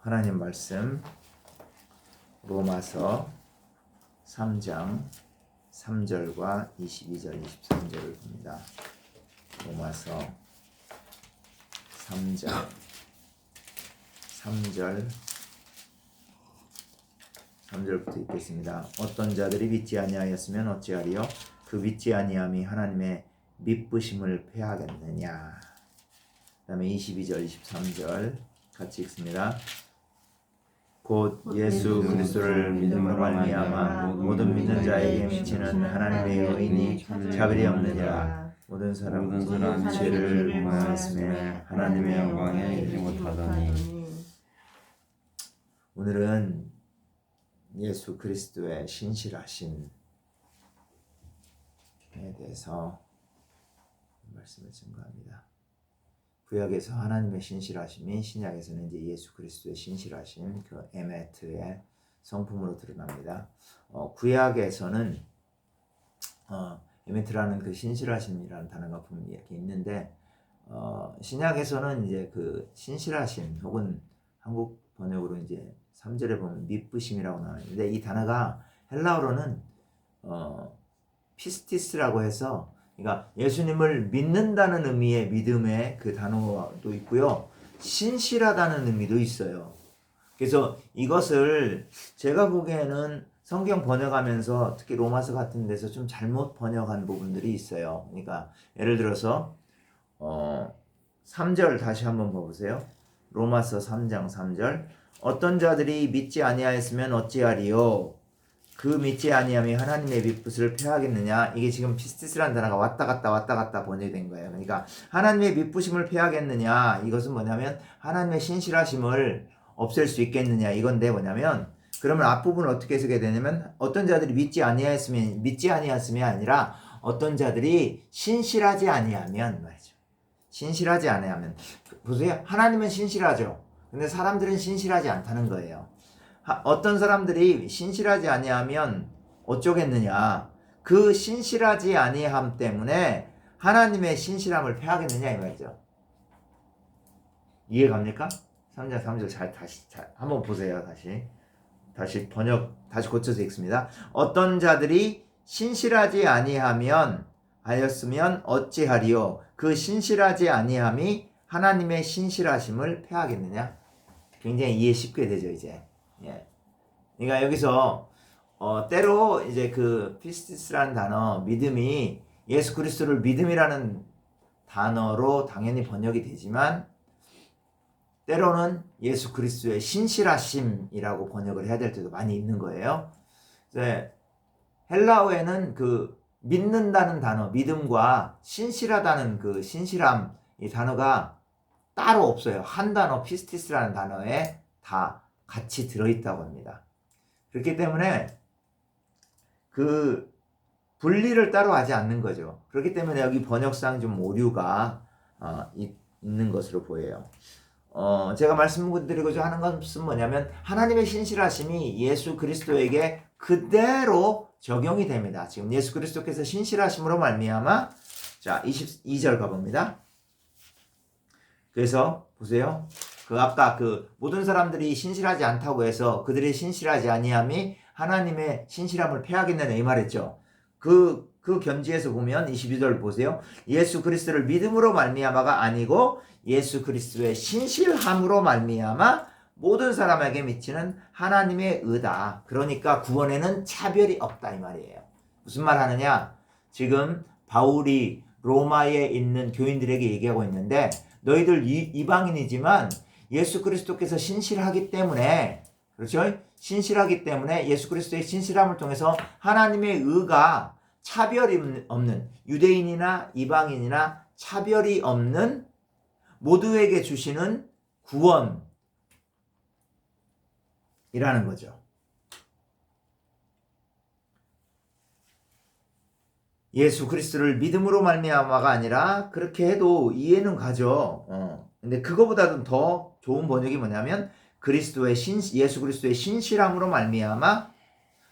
하나님 말씀 로마서 3장 3절과 22절 23절을 봅니다. 로마서 3장 3절부터 읽겠습니다. 어떤 자들이 믿지 아니하였으면 어찌하리요? 그 믿지 아니함이 하나님의 미쁘심을 패하겠느냐. 그 다음에 22절 23절 같이 읽습니다. 곧 예수 그리스도를 믿음으로 말미암아 모든 믿는 자에게 미치는 하나님의 의인이 차별이 없느니라. 모든 사람 죄를 범하였음에 하나님의 영광에 이르지 못하더니. 오늘은 예수 그리스도의 신실하심에 대해서 말씀을 증거합니다. 구약에서 하나님의 신실하심이, 신약에서는 이제 예수 그리스도의 신실하심, 그 에메트의 성품으로 드러납니다. 구약에서는 에메트라는 그 신실하심이라는 단어가 분명히 이렇게 있는데, 신약에서는 이제 그 신실하심 혹은 한국 번역으로 이제 3절에 보면 미쁘심이라고 나오는데, 이 단어가 헬라어로는 피스티스라고 해서, 그러니까 예수님을 믿는다는 의미의 믿음의 그 단어도 있고요, 신실하다는 의미도 있어요. 그래서 이것을 제가 보기에는 성경 번역하면서 특히 로마서 같은 데서 좀 잘못 번역한 부분들이 있어요. 그러니까 예를 들어서 3절 다시 한번 봐보세요. 로마서 3장 3절. 어떤 자들이 믿지 아니하였으면 어찌하리요? 그 믿지 아니함이 하나님의 미쁘심을 패하겠느냐. 이게 지금 피스티스라는 단어가 왔다 갔다 번역된 거예요. 그러니까 하나님의 미쁘심을 패하겠느냐, 이것은 뭐냐면 하나님의 신실하심을 없앨 수 있겠느냐 이건데, 뭐냐면 그러면 앞부분을 어떻게 쓰게 되냐면 어떤 자들이 믿지 아니하였으면 아니라 어떤 자들이 신실하지 아니하면 말이죠. 신실하지 아니하면, 보세요. 하나님은 신실하죠. 근데 사람들은 신실하지 않다는 거예요. 어떤 사람들이 신실하지 아니하면 어쩌겠느냐. 그 신실하지 아니함 때문에 하나님의 신실함을 패하겠느냐 이 말이죠. 이해갑니까? 3장 3절 다시 한번 보세요. 다시 번역 다시 고쳐서 읽습니다. 어떤 자들이 신실하지 아니하면 하였으면 어찌하리요? 그 신실하지 아니함이 하나님의 신실하심을 패하겠느냐? 굉장히 이해 쉽게 되죠, 이제. 예. 그러니까 여기서 때로 이제 그 피스티스라는 단어, 믿음이 예수 그리스도를 믿음이라는 단어로 당연히 번역이 되지만, 때로는 예수 그리스도의 신실하심이라고 번역을 해야 될 때도 많이 있는 거예요. 이제 헬라어에는 그 믿는다는 단어, 믿음과 신실하다는 그 신실함, 이 단어가 따로 없어요. 한 단어, 피스티스라는 단어에 다 같이 들어있다고 합니다. 그렇기 때문에 그 분리를 따로 하지 않는 거죠. 그렇기 때문에 여기 번역상 좀 오류가 있는 것으로 보여요. 제가 말씀드리고자 하는 것은 뭐냐면, 하나님의 신실하심이 예수 그리스도에게 그대로 적용이 됩니다. 지금 예수 그리스도께서 신실하심으로 말미암아, 자 22절 가봅니다. 그래서 보세요. 그 아까 그 모든 사람들이 신실하지 않다고 해서 그들이 신실하지 아니함이 하나님의 신실함을 패하겠느냐 이 말했죠. 그 견지에서 보면 22절 보세요. 예수 그리스도를 믿음으로 말미암아가 아니고 예수 그리스도의 신실함으로 말미암아 모든 사람에게 미치는 하나님의 의다. 그러니까 구원에는 차별이 없다 이 말이에요. 무슨 말 하느냐? 지금 바울이 로마에 있는 교인들에게 얘기하고 있는데, 너희들 이방인이지만 예수 그리스도께서 신실하기 때문에, 그렇죠? 신실하기 때문에 예수 그리스도의 신실함을 통해서 하나님의 의가 차별이 없는, 유대인이나 이방인이나 차별이 없는 모두에게 주시는 구원이라는 거죠. 예수 그리스도를 믿음으로 말미암아가 아니라, 그렇게 해도 이해는 가죠. 근데 그거보다도 더 좋은 번역이 뭐냐면, 예수 그리스도의 신실함으로 말미암아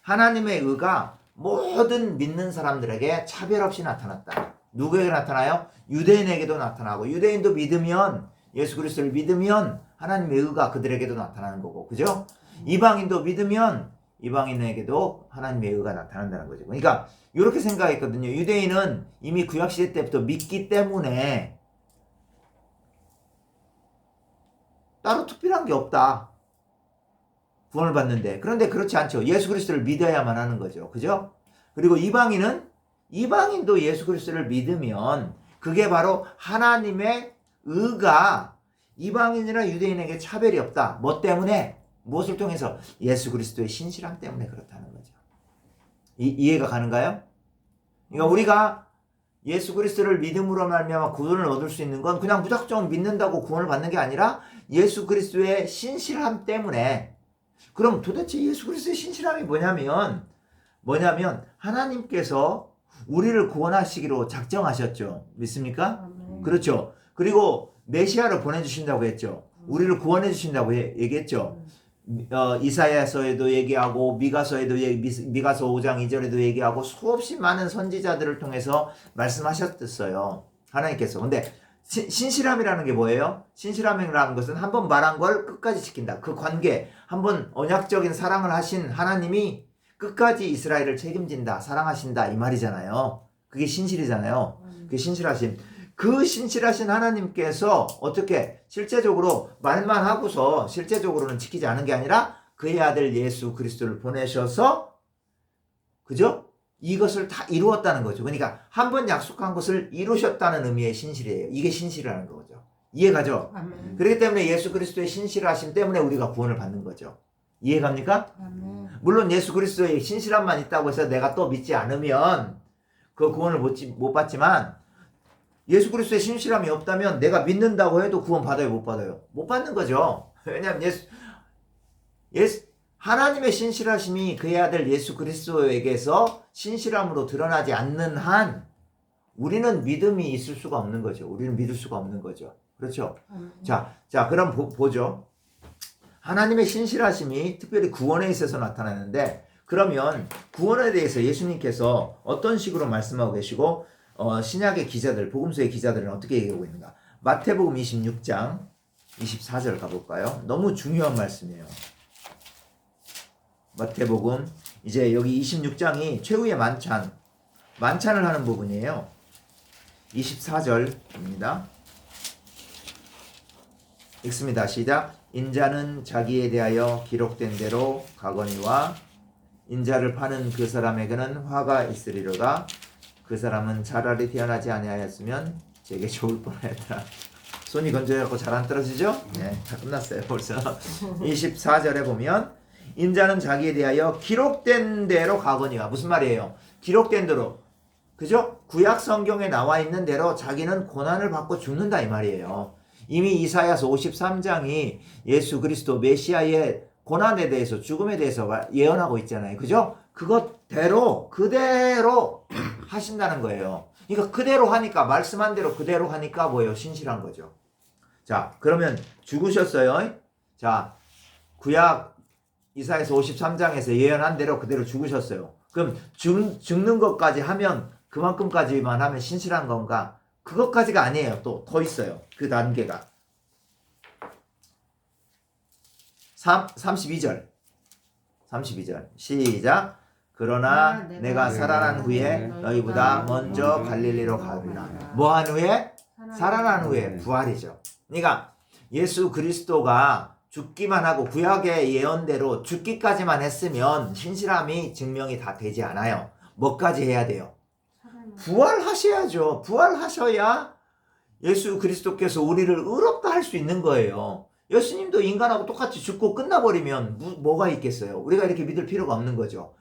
하나님의 의가 모든 믿는 사람들에게 차별 없이 나타났다. 누구에게 나타나요? 유대인에게도 나타나고, 유대인도 믿으면, 예수 그리스도를 믿으면 하나님의 의가 그들에게도 나타나는 거고, 그죠? 이방인도 믿으면 이방인에게도 하나님의 의가 나타난다는 거죠. 그러니까 이렇게 생각했거든요. 유대인은 이미 구약시대 때부터 믿기 때문에 따로 특별한 게 없다. 구원을 받는데. 그런데 그렇지 않죠. 예수 그리스도를 믿어야만 하는 거죠. 그죠? 그리고 이방인도 예수 그리스도를 믿으면 그게 바로 하나님의 의가 이방인이나 유대인에게 차별이 없다. 뭐 때문에? 무엇을 통해서? 예수 그리스도의 신실함 때문에 그렇다는 거죠. 이해가 가는가요? 그러니까 우리가 예수 그리스도를 믿음으로 말미암아 구원을 얻을 수 있는 건 그냥 무작정 믿는다고 구원을 받는 게 아니라 예수 그리스도의 신실함 때문에. 그럼 도대체 예수 그리스도의 신실함이 뭐냐면 하나님께서 우리를 구원하시기로 작정하셨죠. 믿습니까? 그렇죠. 그리고 메시아를 보내주신다고 했죠. 우리를 구원해 주신다고 얘기했죠. 이사야서에도 얘기하고 미가서에도 미가서 5장 2절에도 얘기하고 수없이 많은 선지자들을 통해서 말씀하셨어요. 하나님께서. 근데 신실함이라는 게 뭐예요? 신실함이라는 것은 한번 말한 걸 끝까지 지킨다. 그 관계, 한번 언약적인 사랑을 하신 하나님이 끝까지 이스라엘을 책임진다, 사랑하신다 이 말이잖아요. 그게 신실이잖아요. 그게 신실하심. 그 신실하신 하나님께서 어떻게 실제적으로 말만 하고서 실제적으로는 지키지 않은 게 아니라 그의 아들 예수 그리스도를 보내셔서, 그죠? 이것을 다 이루었다는 거죠. 그러니까 한 번 약속한 것을 이루셨다는 의미의 신실이에요. 이게 신실이라는 거죠. 이해가죠? 아멘. 그렇기 때문에 예수 그리스도의 신실하심 때문에 우리가 구원을 받는 거죠. 이해갑니까? 아멘. 물론 예수 그리스도의 신실함만 있다고 해서 내가 또 믿지 않으면 그 구원을 못 받지만, 예수 그리스도의 신실함이 없다면 내가 믿는다고 해도 구원 받아요, 못 받아요? 못 받는 거죠. 왜냐하면 하나님의 신실하심이 그의 아들 예수 그리스도에게서 신실함으로 드러나지 않는 한 우리는 믿음이 있을 수가 없는 거죠. 우리는 믿을 수가 없는 거죠. 그렇죠? 자, 그럼 보죠. 하나님의 신실하심이 특별히 구원에 있어서 나타나는데, 그러면 구원에 대해서 예수님께서 어떤 식으로 말씀하고 계시고 신약의 기자들, 복음서의 기자들은 어떻게 얘기하고 있는가? 마태복음 26장 24절 가볼까요? 너무 중요한 말씀이에요. 마태복음, 이제 여기 26장이 최후의 만찬을 하는 부분이에요. 24절입니다. 읽습니다. 시작. 인자는 자기에 대하여 기록된 대로 가거니와 인자를 파는 그 사람에게는 화가 있으리로다. 그 사람은 차라리 태어나지 아니하였으면 제게 좋을 뻔하였다. 손이 건조해갖고 잘 안 떨어지죠? 네, 다 끝났어요 벌써. 24절에 보면 인자는 자기에 대하여 기록된 대로 가거니와, 무슨 말이에요? 기록된 대로, 그죠? 구약 성경에 나와 있는 대로 자기는 고난을 받고 죽는다 이 말이에요. 이미 이사야서 53장이 예수 그리스도 메시아의 고난에 대해서, 죽음에 대해서 예언하고 있잖아요. 그죠? 그대로 하신다는 거예요. 그러니까 그대로 하니까, 말씀한 대로 그대로 하니까 뭐예요? 신실한 거죠. 자, 그러면 죽으셨어요. 자, 구약 이사야서 53장에서 예언한 대로 그대로 죽으셨어요. 그럼 죽는 것까지 하면, 그만큼까지만 하면 신실한 건가? 그것까지가 아니에요. 또 더 있어요. 그 단계가. 32절 시작. 그러나 내가 살아난 후에 너희보다 먼저 갈릴리로 가리라. 뭐 한 후에? 살아난 후에. 부활이죠. 그러니까 예수 그리스도가 죽기만 하고 구약의 예언대로 죽기까지만 했으면 신실함이 증명이 다 되지 않아요. 뭐까지 해야 돼요? 부활하셔야죠. 부활하셔야 예수 그리스도께서 우리를 의롭다 할 수 있는 거예요. 예수님도 인간하고 똑같이 죽고 끝나버리면 뭐가 있겠어요? 우리가 이렇게 믿을 필요가 없는 거죠.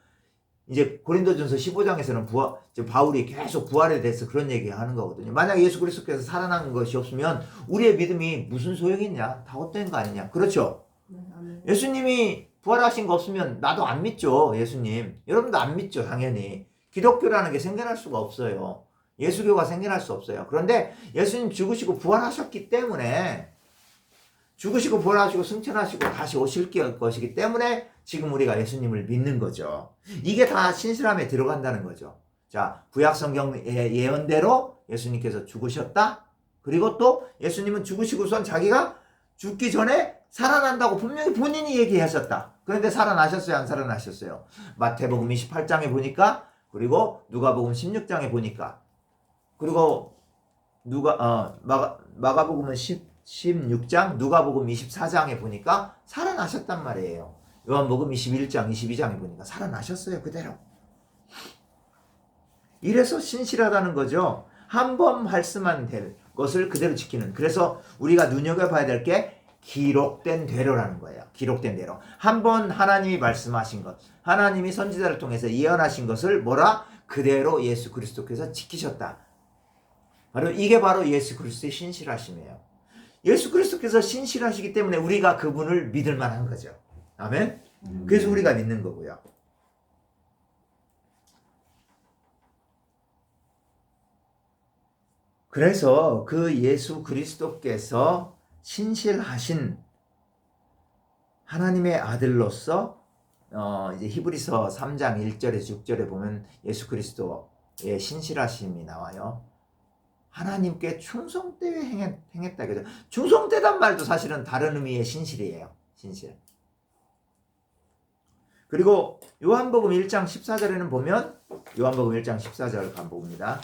이제 고린도전서 15장에서는 바울이 계속 부활에 대해서 그런 얘기 하는 거거든요. 만약 예수 그리스도께서 살아난 것이 없으면 우리의 믿음이 무슨 소용이 있냐? 다 헛된 거 아니냐? 그렇죠? 예수님이 부활하신 거 없으면 나도 안 믿죠. 예수님. 여러분도 안 믿죠. 당연히. 기독교라는 게 생겨날 수가 없어요. 예수교가 생겨날 수 없어요. 그런데 예수님 죽으시고 부활하셨기 때문에, 죽으시고 부활하시고 승천하시고 다시 오실 것이기 때문에 지금 우리가 예수님을 믿는 거죠. 이게 다 신실함에 들어간다는 거죠. 자, 구약 성경의 예언대로 예수님께서 죽으셨다. 그리고 또 예수님은 죽으시고선 자기가 죽기 전에 살아난다고 분명히 본인이 얘기하셨다. 그런데 살아나셨어요? 안 살아나셨어요? 마태복음 28장에 보니까, 그리고 누가복음 16장에 보니까, 그리고 마가복음은 16장, 누가복음 24장에 보니까 살아나셨단 말이에요. 요한복음 21장, 22장에 보니까 살아나셨어요. 그대로. 이래서 신실하다는 거죠. 한 번 말씀한 될 것을 그대로 지키는. 그래서 우리가 눈여겨봐야 될 게 기록된 대로라는 거예요. 기록된 대로. 한 번 하나님이 말씀하신 것, 하나님이 선지자를 통해서 예언하신 것을 뭐라? 그대로 예수 그리스도께서 지키셨다. 이게 바로 예수 그리스도의 신실하심이에요. 예수 그리스도께서 신실하시기 때문에 우리가 그분을 믿을 만한 거죠. 아멘? 그래서 우리가 믿는 거고요. 그래서 그 예수 그리스도께서 신실하신 하나님의 아들로서 이제 히브리서 3장 1절에서 6절에 보면 예수 그리스도의 신실하심이 나와요. 하나님께 충성되게 행했다. 그죠? 충성되단 말도 사실은 다른 의미의 신실이에요. 신실. 그리고 요한복음 1장 14절에는 보면 요한복음 1장 14절 간봅니다.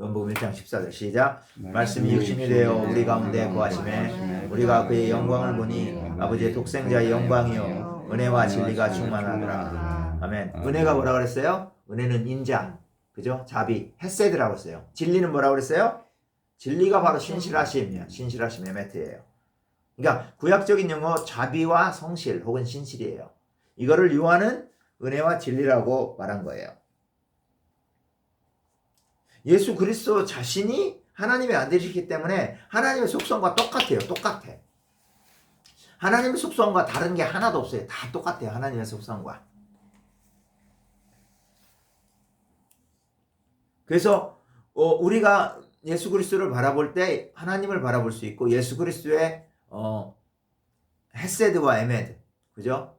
요한복음 1장 14절 시작. 말씀이 육신이 되어 우리 가운데 거하심에 우리가 그의 영광을 보니 아버지의 독생자의 영광이요 은혜와 진리가 충만하더라. 아멘. 은혜가 뭐라 그랬어요? 은혜는 인자, 그죠? 자비, 헤세드라고 했어요. 진리는 뭐라 그랬어요? 진리가 바로 신실하심이에요. 신실하심의 매트예요. 그러니까 구약적인 용어 자비와 성실 혹은 신실이에요. 이거를 요한은 은혜와 진리라고 말한 거예요. 예수 그리스도 자신이 하나님의 아들이기 때문에 하나님의 속성과 똑같아요. 똑같아. 하나님의 속성과 다른 게 하나도 없어요. 다 똑같아요. 하나님의 속성과. 그래서 우리가 예수 그리스도를 바라볼 때 하나님을 바라볼 수 있고 예수 그리스도의 헤세드와 에메드, 그죠?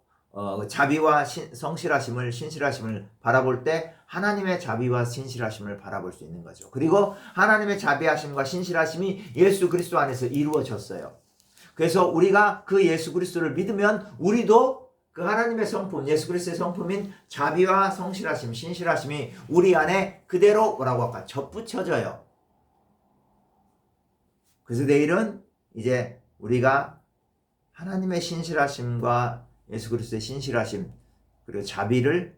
자비와 성실하심을, 신실하심을 바라볼 때 하나님의 자비와 신실하심을 바라볼 수 있는 거죠. 그리고 하나님의 자비하심과 신실하심이 예수 그리스도 안에서 이루어졌어요. 그래서 우리가 그 예수 그리스도를 믿으면 우리도 그 하나님의 성품, 예수 그리스도의 성품인 자비와 성실하심, 신실하심이 우리 안에 그대로 뭐라고 할까? 접붙여져요. 그래서 내일은 이제 우리가 하나님의 신실하심과 예수 그리스도의 신실하심 그리고 자비를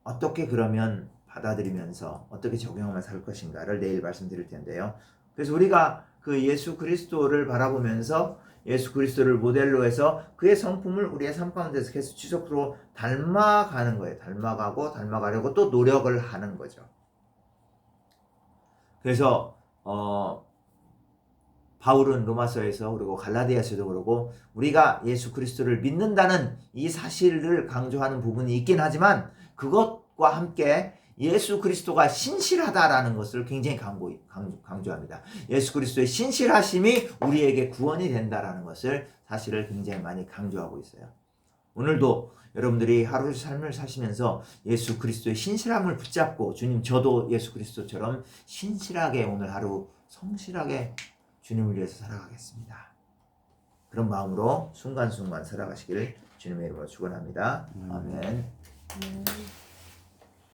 어떻게 그러면 받아들이면서 어떻게 적용하며 살 것인가를 내일 말씀드릴 텐데요. 그래서 우리가 그 예수 그리스도를 바라보면서 예수 그리스도를 모델로 해서 그의 성품을 우리의 삶 가운데서 계속 지속적으로 닮아가는 거예요. 닮아가려고 또 노력을 하는 거죠. 그래서 바울은 로마서에서 그리고 갈라디아서도 그러고 우리가 예수 그리스도를 믿는다는 이 사실을 강조하는 부분이 있긴 하지만 그것과 함께 예수 그리스도가 신실하다라는 것을 굉장히 강조합니다. 예수 그리스도의 신실하심이 우리에게 구원이 된다라는 것을 사실을 굉장히 많이 강조하고 있어요. 오늘도 여러분들이 하루의 삶을 사시면서 예수 그리스도의 신실함을 붙잡고 주님 저도 예수 그리스도처럼 신실하게 오늘 하루 성실하게 주님을 위해서 살아가겠습니다. 그런 마음으로 순간순간 살아가시기를 주님의 이름으로 축원합니다. 아멘.